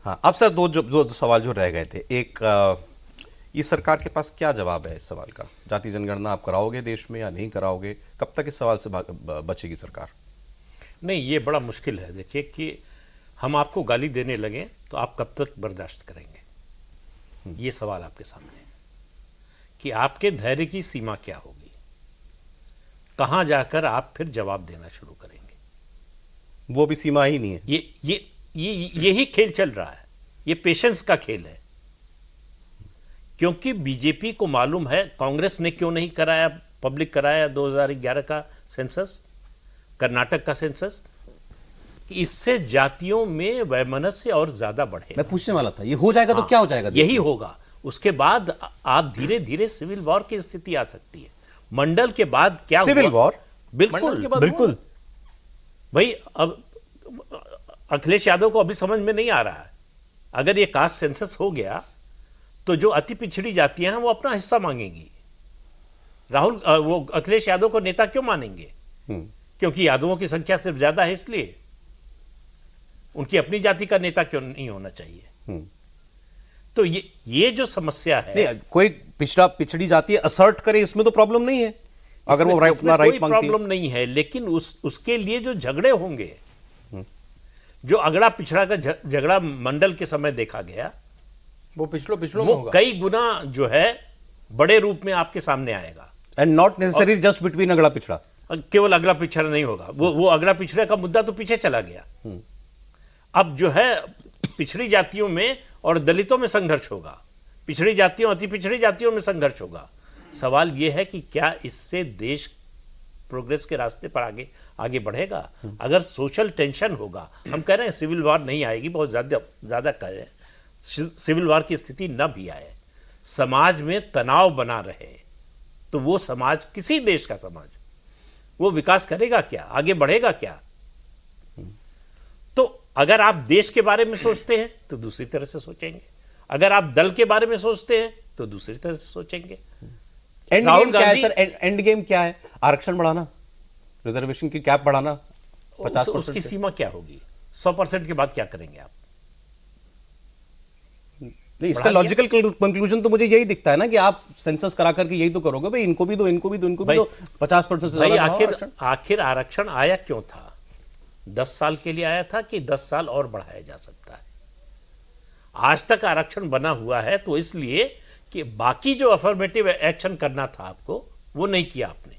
हाँ, अब सर दो सवाल जो रह गए थे। एक, ये सरकार के पास क्या जवाब है इस सवाल का? जाति जनगणना आप कराओगे देश में या नहीं कराओगे? कब तक इस सवाल से बचेगी सरकार? नहीं, ये बड़ा मुश्किल है। देखिए कि हम आपको गाली देने लगे तो आप कब तक बर्दाश्त करेंगे, ये सवाल आपके सामने है कि आपके धैर्य की सीमा क्या होगी, कहां जाकर आप फिर जवाब देना शुरू करेंगे। वो भी सीमा ही नहीं है। यही खेल चल रहा है, ये पेशेंस का खेल है। क्योंकि बीजेपी को मालूम है कांग्रेस ने क्यों नहीं कराया, पब्लिक कराया 2011 का सेंसस, कर्नाटक का सेंसस, कि इससे जातियों में वैमनस्य और ज्यादा बढ़े। मैं पूछने वाला था, ये हो जाएगा तो क्या हो जाएगा? यही होगा। उसके बाद आप धीरे धीरे सिविल वॉर की स्थिति आ सकती है। मंडल के बाद क्या सिविल वॉर? बिल्कुल बिल्कुल भाई। अब अखिलेश यादव को अभी समझ में नहीं आ रहा है, अगर ये कास्ट सेंसस हो गया तो जो अति पिछड़ी जातियां हैं वो अपना हिस्सा मांगेंगी। राहुल वो अखिलेश यादव को नेता क्यों मानेंगे? क्योंकि यादवों की संख्या सिर्फ ज्यादा है, इसलिए उनकी अपनी जाति का नेता क्यों नहीं होना चाहिए? तो ये जो समस्या है, नहीं, कोई पिछड़ी जाति असर्ट करे इसमें तो प्रॉब्लम नहीं है, अगर वो अपना राइट मांगती है। प्रॉब्लम नहीं है, लेकिन उसके लिए जो झगड़े होंगे, जो अगड़ा पिछड़ा का झगड़ा मंडल के समय देखा गया, वो पिछड़ों में वो होगा। कई गुना जो है बड़े रूप में आपके सामने आएगा। And not necessary just between अगड़ा पिछड़ा। केवल अगड़ा पिछड़ा नहीं होगा, वो अगड़ा पिछड़े का मुद्दा तो पीछे चला गया। अब जो है पिछड़ी जातियों में और दलितों में संघर्ष होगा, पिछड़ी जातियों अति पिछड़ी जातियों में संघर्ष होगा। सवाल यह है कि क्या इससे देश प्रोग्रेस के रास्ते पर आगे बढ़ेगा? अगर सोशल टेंशन होगा, हम कह रहे हैं सिविल वॉर नहीं आएगी, बहुत ज्यादा कह रहे हैं, सिविल वॉर की स्थिति न भी आए, समाज में तनाव बना रहे, तो वो समाज, किसी देश का समाज, वो विकास करेगा क्या, आगे बढ़ेगा क्या? तो अगर आप देश के बारे में सोचते हैं तो दूसरी तरह से सोचेंगे, अगर आप दल के बारे में सोचते हैं तो दूसरी तरह से सोचेंगे। एंड गेम क्या है सर? एंड गेम क्या है? आरक्षण बढ़ाना, रिजर्वेशन की कैप बढ़ाना 50%? उसकी सीमा क्या होगी? 100% के बाद क्या करेंगे आप? नहीं, इसका लॉजिकल कंक्लूजन तो मुझे यही दिखता है ना कि आप सेंसस करा करके यही तो करोगे, भाई इनको भी दो, इनको भी दो, इनको भी दो, 50% से ज्यादा। आखिर आरक्षण आया क्यों था? 10 साल के लिए आया था कि 10 साल और बढ़ाया जा सकता है? आज तक आरक्षण बना हुआ है तो इसलिए कि बाकी जो अफर्मेटिव एक्शन करना था आपको, वो नहीं किया आपने।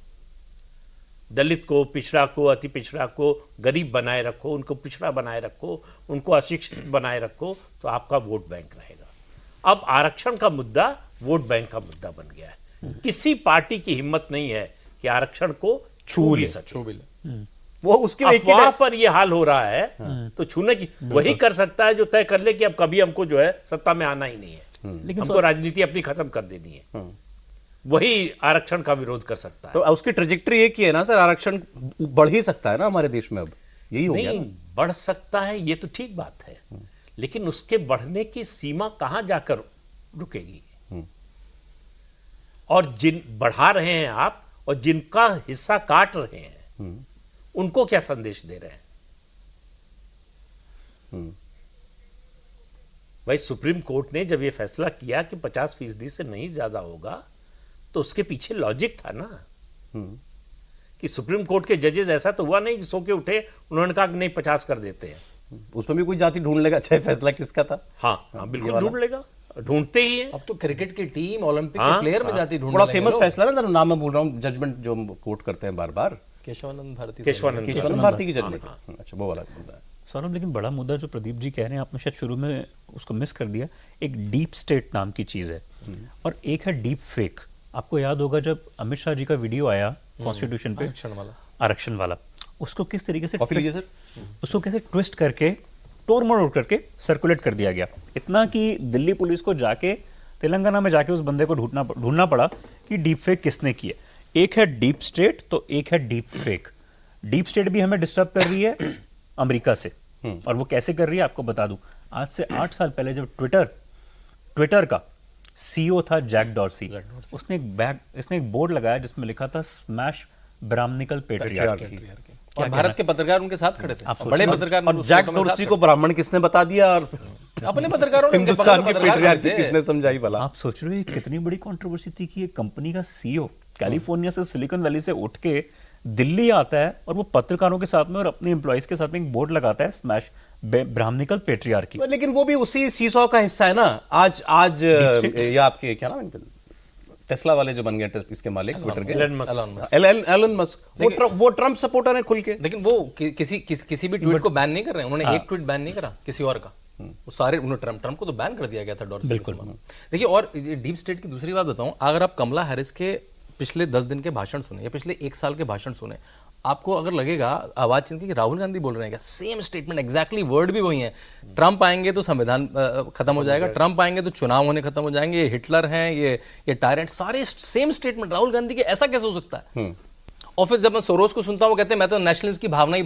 दलित को, पिछड़ा को, अति पिछड़ा को गरीब बनाए रखो, उनको पिछड़ा बनाए रखो, उनको अशिक्षित बनाए रखो, तो आपका वोट बैंक रहेगा। अब आरक्षण का मुद्दा वोट बैंक का मुद्दा बन गया है। किसी पार्टी की हिम्मत नहीं है कि आरक्षण को छू भी सके। वो उसकी अफवाह पर ये हाल हो रहा है, तो छूने की वही कर सकता है जो तय कर ले कि अब कभी हमको जो है सत्ता में आना ही नहीं है, हमको राजनीति अपनी खत्म कर देनी है। वही आरक्षण का विरोध कर सकता है। तो उसकी ट्रेजेक्टरी एक ही है ना सर, आरक्षण बढ़ ही सकता है ना हमारे देश में, अब यही हो गया ना? बढ़ सकता है, ये तो ठीक बात है, लेकिन उसके बढ़ने की सीमा कहां जाकर रुकेगी? और जिन बढ़ा रहे हैं आप और जिनका हिस्सा काट रहे हैं, उनको क्या संदेश दे रहे हैं? भाई, सुप्रीम कोर्ट ने जब यह फैसला किया कि 50% से नहीं ज्यादा होगा, तो उसके पीछे लॉजिक था ना कि सुप्रीम कोर्ट के जजेस, ऐसा तो हुआ नहीं कि सो के उठे, उन्होंने कहा कि नहीं 50 कर देते हैं। उसमें भी कोई जाति ढूंढ लेगा, चाहे फैसला किसका था। हाँ, बिल्कुल ढूंढ लेगा, ढूंढते ही है। अब तो क्रिकेट की टीम, ओलंपिक के प्लेयर में जाति ढूंढ बड़ा फेमस फैसला ना, नाम मैं बोल रहा हूँ, जजमेंट जो कोर्ट करते हैं बार बार, केशवानंद भारती की जजमेंट। अच्छा, वो वाला मुद्दा है सौरभ। लेकिन बड़ा मुद्दा जो प्रदीप जी कह रहे हैं, आपने शायद शुरू में उसको मिस कर दिया। एक डीप स्टेट नाम की चीज है और एक है डीप फेक। आपको याद होगा जब अमित शाह जी का वीडियो आया कॉन्स्टिट्यूशन पे, आरक्षण वाला, उसको किस तरीके से उसको कैसे ट्विस्ट करके, तोड़ मरोड़ करके सर्कुलेट कर दिया गया, इतना कि दिल्ली पुलिस को जाके तेलंगाना में जाके उस बंदे को ढूंढना पड़ा कि डीप फेक किसने किया। एक है डीप स्टेट तो एक है डीप फेक। डीप स्टेट भी हमें डिस्टर्ब कर रही है अमेरिका से, और वो कैसे कर रही है आपको बता दूं। आज से 8 साल पहले जब ट्विटर का सीईओ था जैक डॉर्सी, उसने एक बोर्ड लगाया जिसमें लिखा था स्मैश ब्राह्मणिकल पेट्रियार्की। और भारत के पत्रकार उनके साथ खड़े थे, आप सोचिए। बड़े पत्रकार और उस जैक फोटो में साथ डोर्सी को ब्राह्मण किसने बता दिया और खड़े। अपने पत्रकारों ने उनके हिंदुस्तान बगल की में पत्रकार पेट्रियार्की खड़े थे। किसने समझाई भला? आप सोच रहे हो ये कितनी बड़ी कंट्रोवर्सी थी कि एक कंपनी का सीईओ कैलिफोर्निया से सिलिकॉन वैली से उठ के दिल्ली आता है और वो पत्रकारों के साथ में और अपने एम्प्लॉइज के साथ में एक बोर्ड लगाता है, स्मैश ब्राह्मणिकल पेट्रियार्की। लेकिन वो भी उसी सीसॉ का हिस्सा है ना। आज ये आपके क्या नाम है इनके? टेस्ला वाले जो बन गए इसके मालिक ट्विटर के, Elon Musk. Elon Musk. Elon Musk, वो ट्रम्प सपोर्टर है खुल के। लेकिन वो किसी भी ट्वीट को बैन नहीं कर रहे हैं। उन्होंने एक ट्वीट बैन नहीं करा किसी और का, वो सारे उन्होंने ट्रम्प को तो बैन कर दिया गया था डॉर्सी के समान। देखिए, और डीप स्टेट की दूसरी बात बताऊं, अगर आप कमला हैरिस के पिछले 10 दिन के भाषण सुने या पिछले 1 साल के भाषण सुने, आपको अगर लगेगा आवाज चिंती कि राहुल गांधी बोल रहे हैं क्या, सेम स्टेटमेंट एग्जैक्टली वर्ड भी वही है। ट्रम्प आएंगे तो संविधान खत्म हो जाएगा, ट्रम्प आएंगे तो चुनाव होने खत्म हो जाएंगे, ये हिटलर हैं, ये टायरेंट, सारे सेम स्टेटमेंट राहुल गांधी के। ऐसा कैसे हो सकता है? और फिर जब मैं सोरोस को सुनता हूँ, वो कहते हैं मैं तो नेशनलिस्ट की भावना ही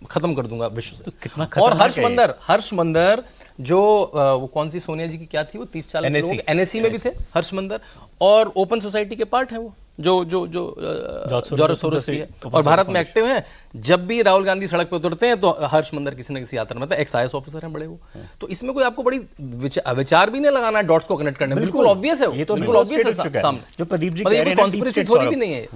खत्म कर दूंगा विश्व से। कितना और खतरनाक है ये। हर्ष मंदर जो वो कौन सी सोनिया जी की क्या थी, वो 30-40 लोग एनएससी में भी थे, हर्ष मंदर, और ओपन सोसाइटी के पार्ट है वो जो जॉर्ज सोरोस की है, और भारत में एक्टिव हैं। जब भी राहुल गांधी सड़क पे उतरते हैं तो हर्ष मंदर किसी न किसी यात्रा में, एक्स IAS ऑफिसर हैं बड़े वो। तो इसमें कोई आपको बड़ी विचार भी नहीं लगाना है डॉट्स को कनेक्ट करने में, बिल्कुल ऑब्वियस है, ये तो बिल्कुल ऑब्वियस है जो सामने। प्रदीप जी पर कह ये रहे कोई हैं ना, कॉन्स्पिरेसी deep state थोड़ी सौरभ। भी नहीं है।